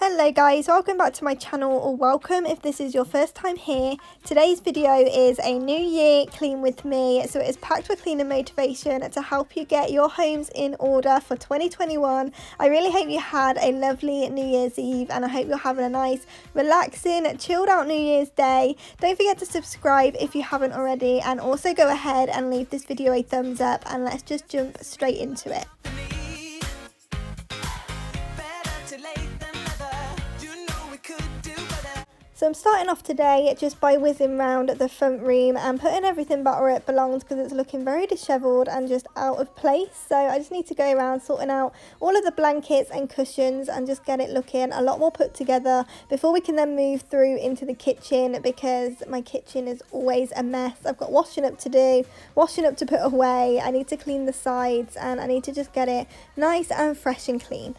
Hello guys, welcome back to my channel, or welcome if this is your first time here. Today's video is a new year clean with me, so it is packed with cleaning motivation to help you get your homes in order for 2021. I really hope you had a lovely New Year's Eve and I hope you're having a nice, relaxing, chilled out New Year's Day. Don't forget to subscribe if you haven't already, and also go ahead and leave this video a thumbs up, and let's just jump straight into it. So I'm starting off today just by whizzing round the front room and putting everything back where it belongs, because it's looking very dishevelled and just out of place. So I just need to go around sorting out all of the blankets and cushions and just get it looking a lot more put together before we can then move through into the kitchen, because my kitchen is always a mess. I've got washing up to do, washing up to put away, I need to clean the sides, and I need to just get it nice and fresh and clean.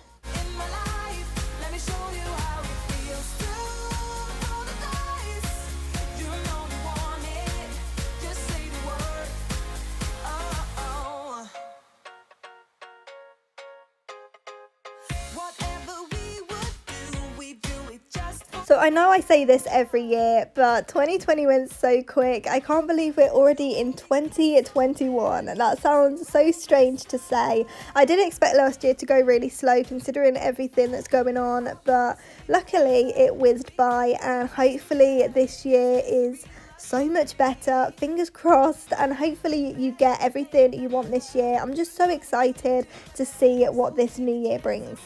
So I know I say this every year, but 2020 went so quick. I can't believe we're already in 2021. That sounds so strange to say. I did expect last year to go really slow considering everything that's going on, but luckily it whizzed by, and hopefully this year is so much better, fingers crossed, and hopefully you get everything you want this year. I'm just so excited to see what this new year brings.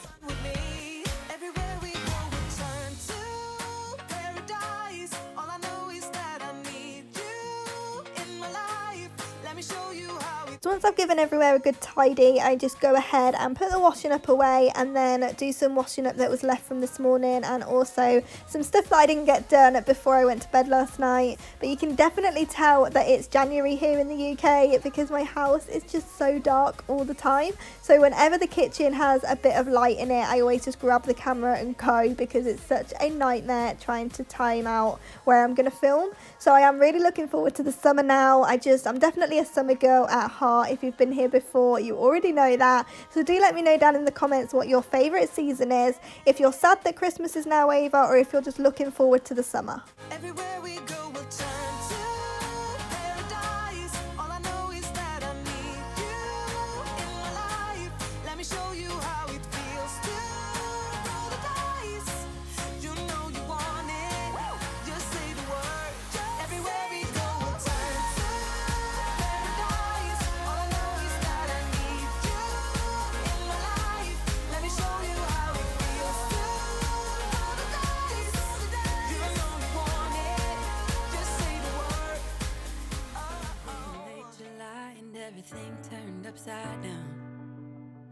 So once I've given everywhere a good tidy, I just go ahead and put the washing up away, and then do some washing up that was left from this morning, and also some stuff that I didn't get done before I went to bed last night. But you can definitely tell that it's January here in the UK because my house is just so dark all the time. So whenever the kitchen has a bit of light in it, I always just grab the camera and go, because it's such a nightmare trying to time out where I'm going to film. So I am really looking forward to the summer now. I'm definitely a summer girl at heart. If you've been here before, you already know that. So do let me know down in the comments what your favourite season is, if you're sad that Christmas is now over, or if you're just looking forward to the summer. Everywhere we go, we'll turn to paradise. All I know is that I need you in my life. Let me show you how it feels to roll the dice. You know you want it, just say the word. Everywhere we go, we'll turn to paradise. All I know is that I need you in my life. Let me show you how it feels to roll the dice. You know you want it, just say the word. Late July and everything turned upside down.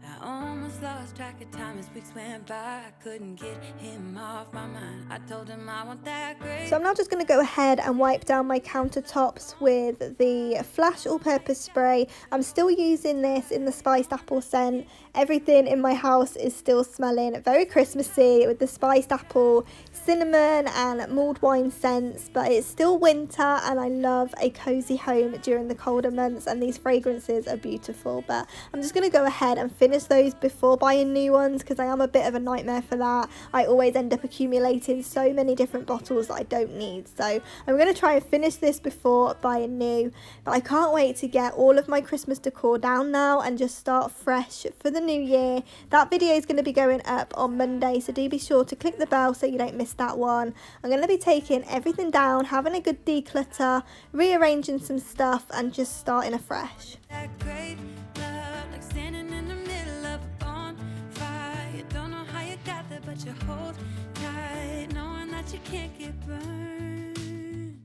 I almost lost track of time as weeks went by. I couldn't get him off my mind. I told him I want that great. So I'm now just going to go ahead and wipe down my countertops with the Flash all-purpose spray. I'm still using this in the spiced apple scent. Everything in my house is still smelling very Christmassy with the spiced apple, cinnamon and mulled wine scents, but it's still winter and I love a cozy home during the colder months, and these fragrances are beautiful. But I'm just going to go ahead and finish those before buying new ones, because I am a bit of a nightmare for that. I always end up accumulating so many different bottles that I don't need, so I'm going to try and finish this before buying new. But I can't wait to get all of my Christmas decor down now and just start fresh for the new year. That video is going to be going up on Monday, so do be sure to click the bell so you don't miss that one. I'm going to be taking everything down, having a good declutter, rearranging some stuff, and just starting afresh. That great love, like standing in the middle of a bonfire. You don't know how you got there, but you hold tight, knowing that you can't get burned.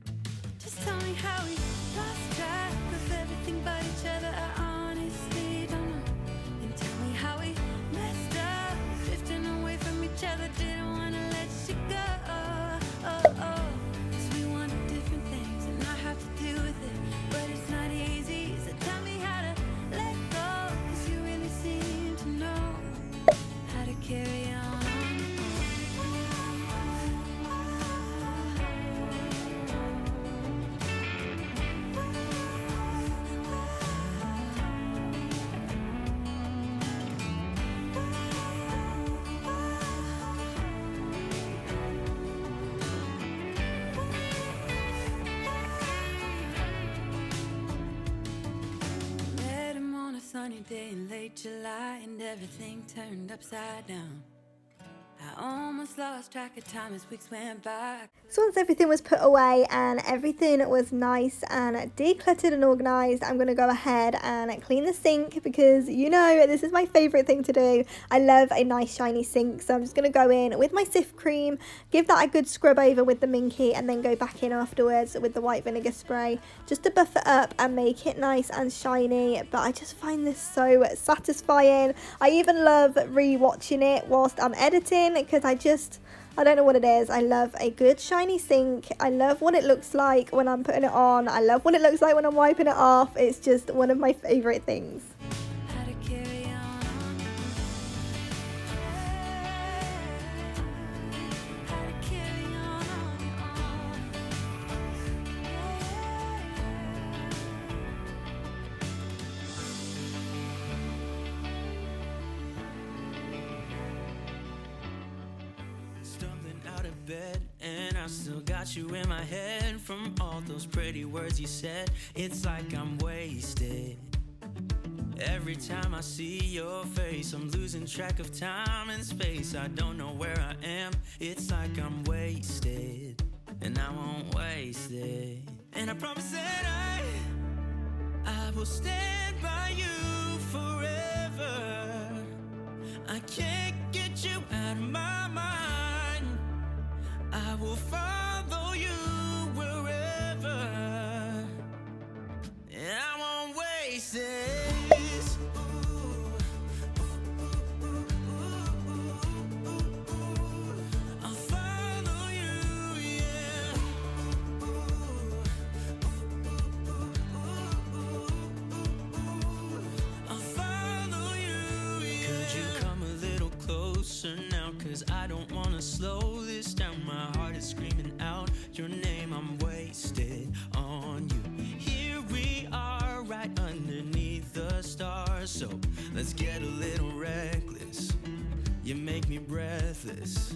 Just tell me how we lost track of everything but each other. I honestly don't know. And tell me how we messed up, drifting away from each other. Didn't want to let you go. Cause we wanted different things, and I have to deal with it, but it's not easy. So tell me how to let go, cause you really seem to know how to carry on. sunny day in late July and everything turned upside down. I almost lost track of time as weeks went by. So once everything was put away and everything was nice and decluttered and organised, I'm going to go ahead and clean the sink because you know this is my favourite thing to do. I love a nice shiny sink, so I'm just going to go in with my Cif cream, give that a good scrub over with the Minky, and then go back in afterwards with the white vinegar spray just to buff it up and make it nice and shiny. But I just find this so satisfying. I even love re-watching it whilst I'm editing because I don't know what it is. I love a good shiny sink. I love what it looks like when I'm putting it on. I love what it looks like when I'm wiping it off. It's just one of my favourite things. How to carry on. How to carry on. Stumbling out of bed, and I still got you in my head from all those pretty words you said. It's like I'm wasted. Every time I see your face, I'm losing track of time and space. I don't know where I am. It's like I'm wasted, and I won't waste it. And I promise that I will stand by you forever. I can't get you out of my mind. I will follow you wherever, and I won't waste this. I'll follow you, yeah. I'll follow you, yeah. Could you come a little closer now? 'Cause I don't wanna slow this down. My heart is screaming out your name. I'm wasted on you. Here we are right underneath the stars. So let's get a little reckless. You make me breathless,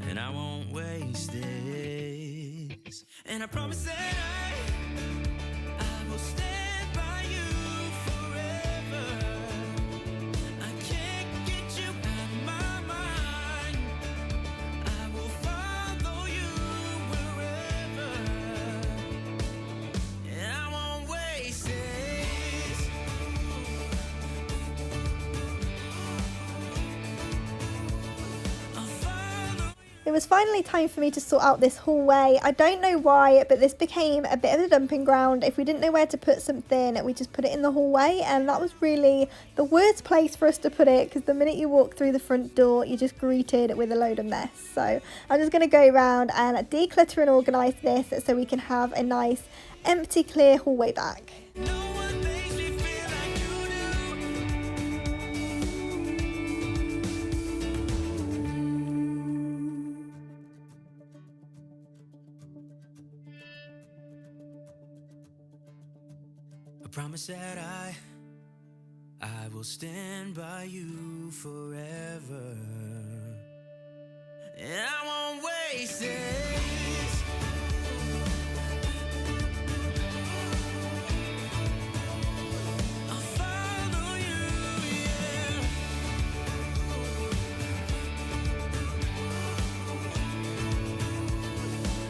and I won't waste this. And I promise that I will stand by you forever. I can't get you out of my mind. I will follow you wherever, and I won't waste this. I'll follow. It was finally time for me to sort out this hallway. I don't know why, but this became a bit of a dumping ground. If we didn't know where to put something, we just put it in the hallway, and that was really the worst place for us to put it because the minute you walk through the front door, you're just greeted with a load of mess. So I'm just going to go around and declutter and organise this so we can have a nice empty, clear hallway back. No one makes me feel like you do. I promise that I will stand by you forever, and I won't waste this. I'll follow you, yeah.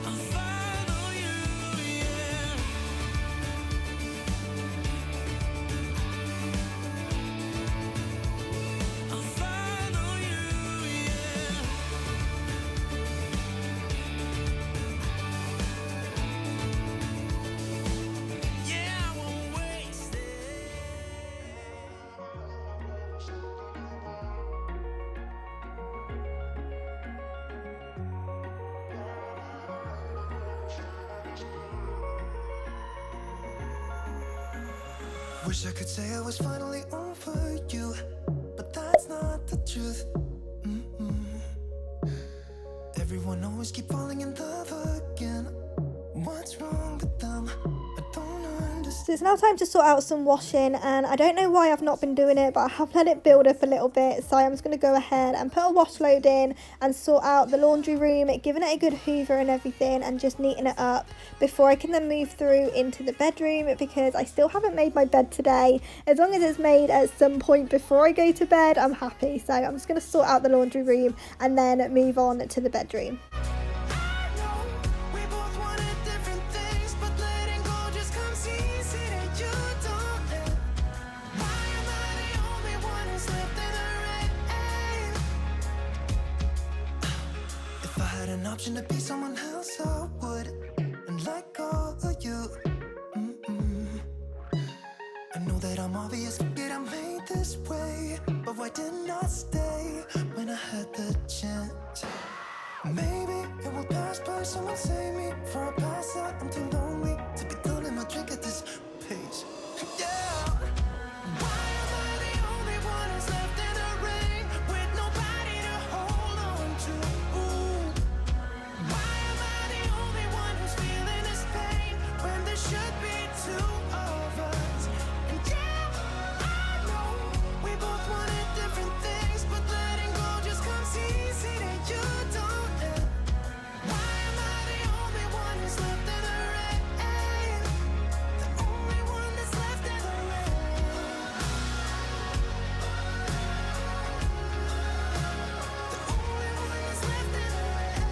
I'll follow you, yeah. I'll follow you, yeah. Yeah, I won't waste it. Wish I could say I was finally over you, but that's not the truth. Everyone always keep falling in love again. What's wrong with them? I don't understand. So it's now time to sort out some washing, and I don't know why I've not been doing it, but I have let it build up a little bit. So I'm just going to go ahead and put a wash load in and sort out the laundry room, giving it a good hoover and everything, and just neaten it up before I can then move through into the bedroom, because I still haven't made my bed today. As long as it's made at some point before I go to bed, I'm happy. So I'm just going to sort out the laundry room and then move on to the bedroom. An option to be someone else, I would, and let go of you. I know that I'm obvious, forget I'm made this way, but why didn't I stay when I had the chance? Maybe it will pass by, someone save me for a pass out. I'm too lonely to be done in my drink at this pace. Yeah. Why am I the only one who's left in the rain with nobody to hold on to? Why am I the only one who's feeling this pain when there should be two of us? And yeah, I know we both wanted different things, but letting go just comes easy that you don't. Why am I the only one who's left in the rain? The only one that's left in the rain. The only one that's left in the rain.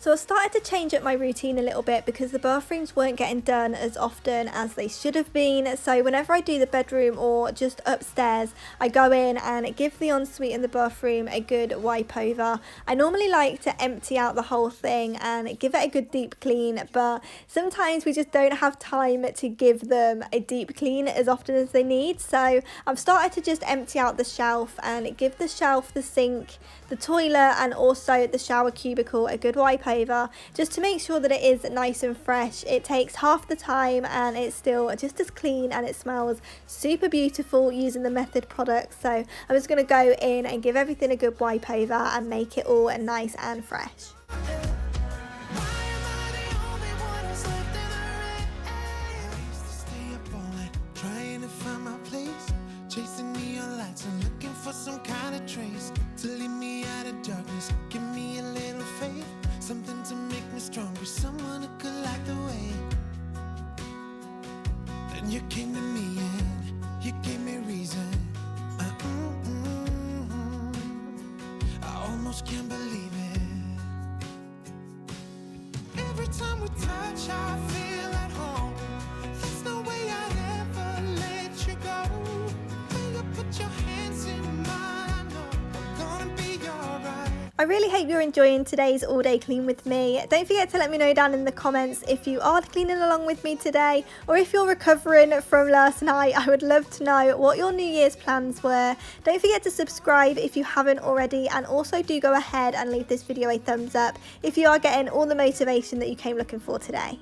So I started to change up my routine a little bit because the bathrooms weren't getting done as often as they should have been. So whenever I do the bedroom or just upstairs, I go in and give the ensuite and the bathroom a good wipe over. I normally like to empty out the whole thing and give it a good deep clean, but sometimes we just don't have time to give them a deep clean as often as they need. So I've started to just empty out the shelf and give the shelf, the sink, the toilet and also the shower cubicle a good wipe over, just to make sure that it is nice and fresh. It takes half the time and it's still just as clean and it smells super beautiful using the Method products. So I'm just going to go in and give everything a good wipe over and make it all nice and fresh. Some kind of trace to lead me out of darkness. Give me a little faith, something to make me stronger, someone who could light the way. Then you came to me and you gave me reason. I almost can't believe it. Every time we touch, I feel at home. There's no way I'd ever let you go. When you put your hands in I really hope you're enjoying today's all day clean with me. Don't forget to let me know down in the comments if you are cleaning along with me today, or if you're recovering from last night. I would love to know what your New Year's plans were. Don't forget to subscribe if you haven't already, and also do go ahead and leave this video a thumbs up if you are getting all the motivation that you came looking for today.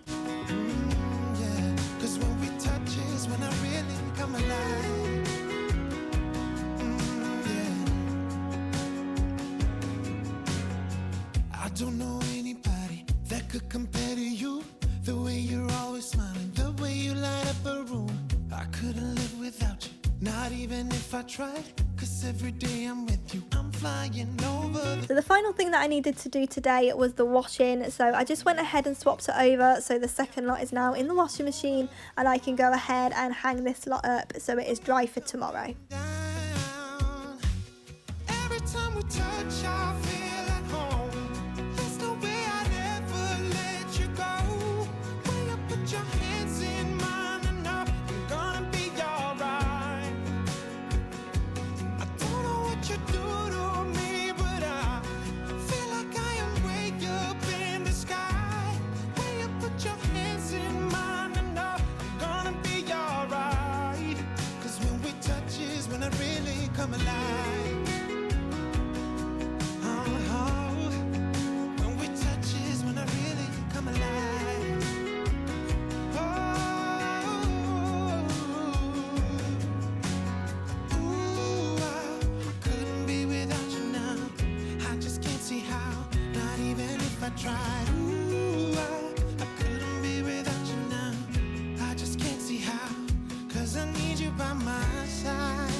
I don't know anybody that could compare to you. The way you're always smiling, the way you light up a room. I couldn't live without you, not even if I tried. Cause every day I'm with you, I'm flying over. So the final thing that I needed to do today was the washing. So I just went ahead and swapped it over. So the second lot is now in the washing machine, and I can go ahead and hang this lot up so it is dry for tomorrow. Every time we touch, I feel at home. There's no way I'd ever let you go. When you put your hands in mine, I know I'm gonna be alright. I don't know what you do to me, but I feel like I am way up in the sky. When you put your hands in mine, I know I'm gonna be alright. Cause when we touch is when I really come alive. See how by my side.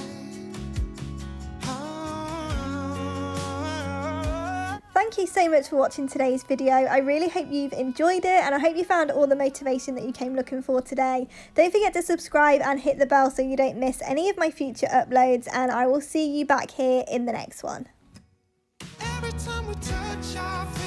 Thank you so much for watching today's video. I really hope you've enjoyed it, and I hope you found all the motivation that you came looking for today. Don't forget to subscribe and hit the bell so you don't miss any of my future uploads, and I will see you back here in the next one. Every time we touch, I feel